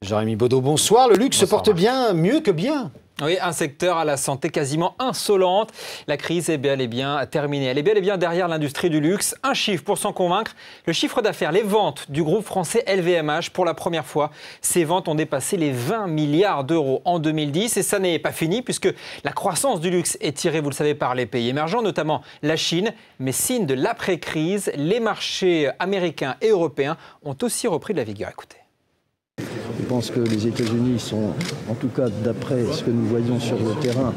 Jérémy Baudot, bonsoir. Le luxe se porte bien, mieux que bien. Oui, un secteur à la santé quasiment insolente. La crise est bel et bien terminée. Elle est bel et bien derrière l'industrie du luxe. Un chiffre pour s'en convaincre, le chiffre d'affaires, les ventes du groupe français LVMH. Pour la première fois, ces ventes ont dépassé les 20 milliards d'euros en 2010. Et ça n'est pas fini puisque la croissance du luxe est tirée, vous le savez, par les pays émergents, notamment la Chine. Mais signe de l'après-crise, les marchés américains et européens ont aussi repris de la vigueur. Écoutez. Je pense que les États-Unis sont, en tout cas d'après ce que nous voyons sur le terrain,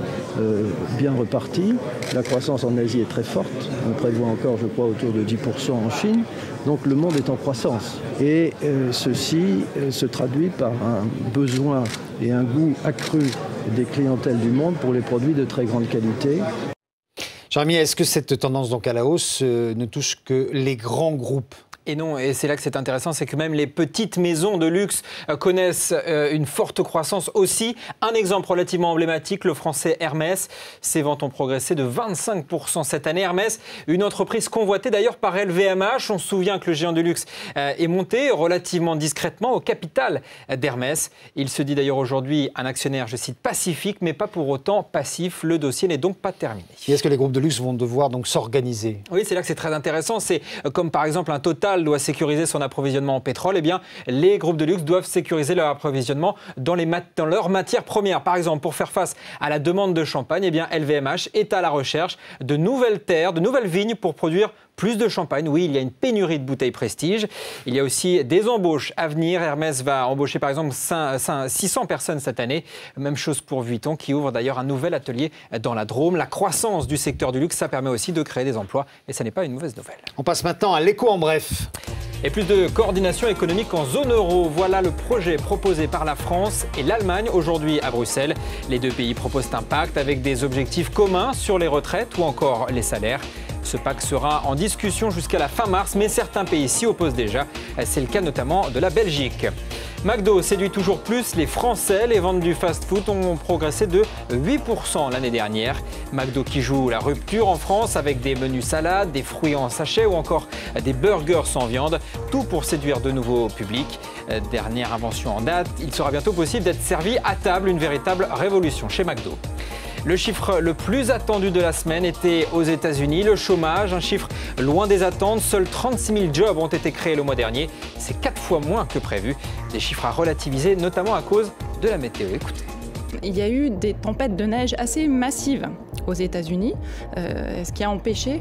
bien repartis. La croissance en Asie est très forte. On prévoit encore, je crois, autour de 10% en Chine. Donc le monde est en croissance. Et ceci se traduit par un besoin et un goût accru des clientèles du monde pour les produits de très grande qualité. Jérémy, est-ce que cette tendance donc à la hausse ne touche que les grands groupes ? Et non, et c'est là que c'est intéressant, c'est que même les petites maisons de luxe connaissent une forte croissance aussi. Un exemple relativement emblématique, le français Hermès. Ses ventes ont progressé de 25% cette année. Hermès, une entreprise convoitée d'ailleurs par LVMH. On se souvient que le géant du luxe est monté relativement discrètement au capital d'Hermès. Il se dit d'ailleurs aujourd'hui un actionnaire, je cite, pacifique, mais pas pour autant passif. Le dossier n'est donc pas terminé. Et est-ce que les groupes de luxe vont devoir donc s'organiser ? Oui, c'est là que c'est très intéressant. C'est comme par exemple un Total doit sécuriser son approvisionnement en pétrole, eh bien, les groupes de luxe doivent sécuriser leur approvisionnement dans leurs matières premières. Par exemple, pour faire face à la demande de champagne, eh bien, LVMH est à la recherche de nouvelles terres, de nouvelles vignes pour produire plus de champagne. Oui, il y a une pénurie de bouteilles prestige. Il y a aussi des embauches à venir. Hermès va embaucher par exemple 600 personnes cette année. Même chose pour Vuitton qui ouvre d'ailleurs un nouvel atelier dans la Drôme. La croissance du secteur du luxe, ça permet aussi de créer des emplois. Et ça n'est pas une mauvaise nouvelle. On passe maintenant à l'écho en bref. Et plus de coordination économique en zone euro. Voilà le projet proposé par la France et l'Allemagne aujourd'hui à Bruxelles. Les deux pays proposent un pacte avec des objectifs communs sur les retraites ou encore les salaires. Ce pacte sera en discussion jusqu'à la fin mars, mais certains pays s'y opposent déjà. C'est le cas notamment de la Belgique. McDo séduit toujours plus les Français. Les ventes du fast-food ont progressé de 8% l'année dernière. McDo qui joue la rupture en France avec des menus salades, des fruits en sachet ou encore des burgers sans viande. Tout pour séduire de nouveaux publics. Dernière invention en date, il sera bientôt possible d'être servi à table, une véritable révolution chez McDo. Le chiffre le plus attendu de la semaine était aux États-Unis, le chômage, un chiffre loin des attentes. Seuls 36 000 jobs ont été créés le mois dernier. C'est 4 fois moins que prévu. Des chiffres à relativiser, notamment à cause de la météo. Écoutez. Il y a eu des tempêtes de neige assez massives aux États-Unis, ce qui a empêché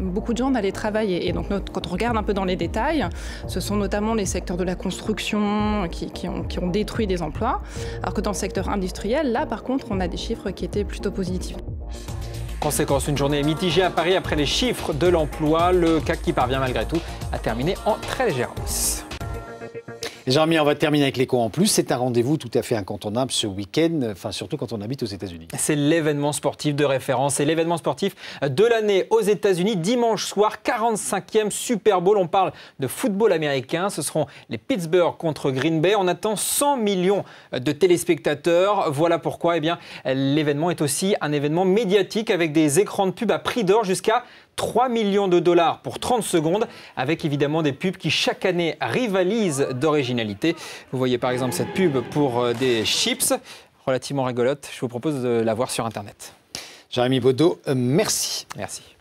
beaucoup de gens d'aller travailler. Et donc, quand on regarde un peu dans les détails, ce sont notamment les secteurs de la construction qui ont détruit des emplois, alors que dans le secteur industriel, là, par contre, on a des chiffres qui étaient plutôt positifs. Conséquence, une journée mitigée à Paris après les chiffres de l'emploi. Le CAC qui parvient malgré tout à terminer en très légère hausse. Jérémy, on va terminer avec l'écho en plus. C'est un rendez-vous tout à fait incontournable ce week-end, enfin surtout quand on habite aux États-Unis. C'est l'événement sportif de référence. C'est l'événement sportif de l'année aux États-Unis. Dimanche soir, 45e Super Bowl. On parle de football américain. Ce seront les Pittsburgh contre Green Bay. On attend 100 millions de téléspectateurs. Voilà pourquoi l'événement est aussi un événement médiatique avec des écrans de pub à prix d'or jusqu'à 3 millions de dollars pour 30 secondes, avec évidemment des pubs qui chaque année rivalisent d'originalité. Vous voyez par exemple cette pub pour des chips, relativement rigolote. Je vous propose de la voir sur Internet. Jérémy Baudot, merci. Merci.